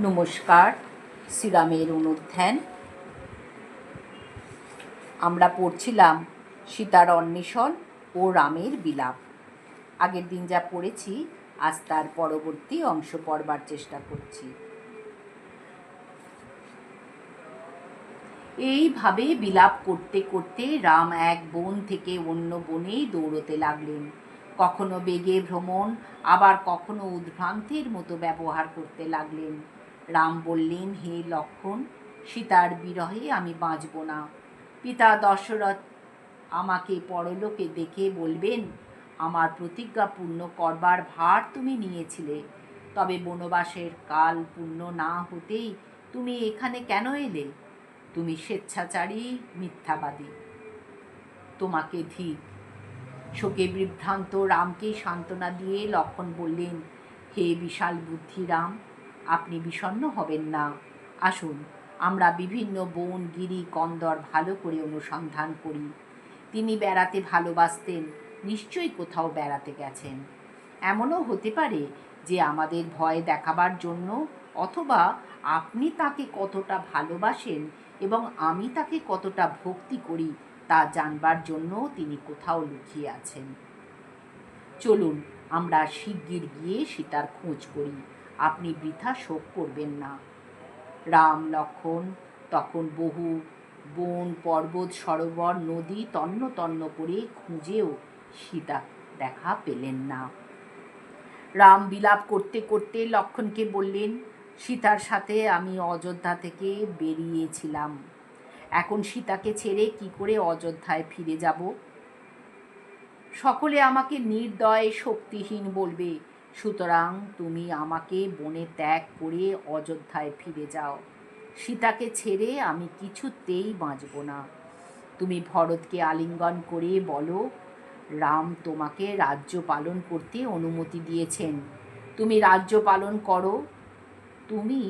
নমস্কার। শ্রীরামের অনুধ্যান আমরা পড়ছিলাম সীতার অন্বেষণ ও রামের বিলাপ। আগের দিন যা পড়েছি আজ তার পরবর্তী অংশ পড়বার চেষ্টা করছি। এইভাবে বিলাপ করতে করতে রাম এক বন থেকে অন্য বনেই দৌড়তে লাগলেন। কখনো বেগে ভ্রমণ, আবার কখনো উদ্ভ্রান্তের মতো ব্যবহার করতে লাগলেন। রাম বললেন, হে লক্ষ্মণ, সীতার বিরহে আমি বাঁচব না। পিতা দশরথ আমাকে পরলোকে দেখে বলবেন, আমার প্রতিজ্ঞা পূর্ণ করবার ভার তুমি নিয়েছিলে, তবে বনবাসের কাল পূর্ণ না হতেই তুমি এখানে কেন এলে? তুমি স্বেচ্ছাচারী, মিথ্যাবাদী, তোমাকে ধিক। শোকে বিভ্রান্ত রামকে সান্ত্বনা দিয়ে লক্ষ্মণ বললেন, হে বিশাল বুদ্ধি রাম, আপনি বিষণ্ণ হবেন না। আসুন, আমরা বিভিন্ন বন, গিরি, কন্দর ভালো করে অনুসন্ধান করি। তিনি বেড়াতে ভালোবাসতেন, নিশ্চয়ই কোথাও বেড়াতে গেছেন। এমনও হতে পারে যে আমাদের ভয় দেখাবার জন্য, অথবা আপনি তাকে কতটা ভালোবাসেন এবং আমি তাকে কতটা ভক্তি করি তা জানবার জন্য তিনি কোথাও লুকিয়ে আছেন। চলুন, আমরা শিগগির গিয়ে সীতার খোঁজ করি। আপনি বৃথা শোক করবেন না। রাম লক্ষ্মণ তখন বহু বন, পর্বত, সরোবর, নদী তন্ন তন্ন করে খুঁজেও সীতা দেখা পেলেন না। রাম বিলাপ করতে করতে লক্ষ্মণকে বললেন, সীতার সাথে আমি অযোধ্যা থেকে বেরিয়েছিলাম। এখন সীতাকে ছেড়ে কি করে অযোধ্যায় ফিরে যাব? সকলে আমাকে নির্দয়, শক্তিহীন বলবে। সুতরাং তুমি আমাকে বনে ত্যাগ করে অযোধ্যায় ফিরে যাও। সীতাকে ছেড়ে আমি কিছুতেই বাঁচব না। তুমি ভরতকে আলিঙ্গন করে বলো, রাম তোমাকে রাজ্য পালন করতে অনুমতি দিয়েছেন। তুমি রাজ্য পালন করো। তুমি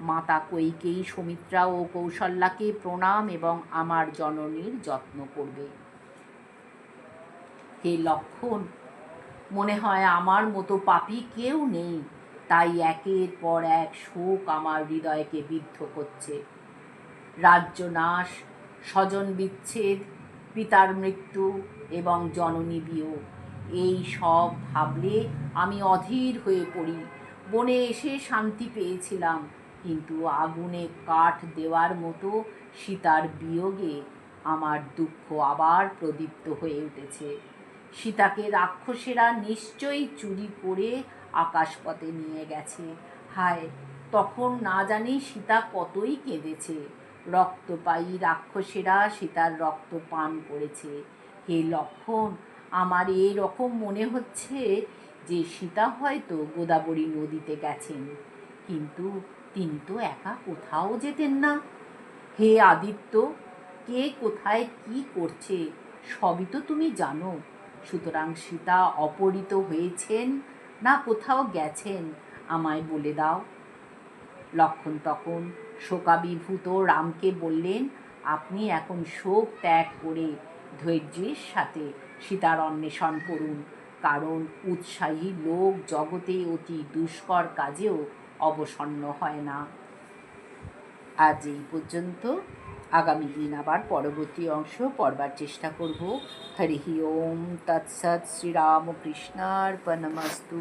মাতা কৈকেয়ী, সুমিত্রা ও কৌশল্যাকে প্রণাম এবং আমার জননীর যত্ন করবে। হে লক্ষ্মণ, মনে হয় আমার মতো পাপী কেউ নেই, তাই একের পর এক শোক আমার হৃদয়কে বিদ্ধ করছে। রাজ্য নাশ, স্বজন বিচ্ছেদ, পিতার মৃত্যু এবং জননী বিয়োগ, এই সব ভাবলে আমি অধীর হয়ে পড়ি। বনে এসে শান্তি পেয়েছিলাম, কিন্তু আগুনে কাঠ দেওয়ার মতো সীতার বিয়োগে আমার দুঃখ আবার প্রদীপ্ত হয়ে উঠেছে। সীতাকে রাক্ষসেরা নিশ্চয়ই চুরি করে আকাশপথে নিয়ে গেছে। হায়, তখন না জানি সীতা কতই কেঁদেছে। রক্তপায়ী রাক্ষসেরা সীতার রক্ত পান করেছে। হে লক্ষ্মণ, আমার এরকম মনে হচ্ছে যে সীতা হয়তো গোদাবরী নদীতে গেছেন, কিন্তু তিনি তো একা কোথাও যেতেন না। হে আদিত্য, কে কোথায় কি করছে সবই তো তুমি জানো। সুতরাং সীতা অপহৃত হয়েছেন না কোথাও গেছেন, আমায় বলে দাও। লক্ষ্মণ তখন শোকাভিভূত রামকে বললেন, আপনি এখন শোক ত্যাগ করে ধৈর্যের সাথে সীতার অন্বেষণ করুন, কারণ উৎসাহী লোক জগতে অতি দুষ্কর কাজেও অবসন্ন হয় না। আজ এই পর্যন্ত। আগামী দিন আবার পরবর্তী অংশ পড়বার চেষ্টা করব। হরি ওম তৎসৎ। শ্রীরামকৃষ্ণার্পণমস্তু।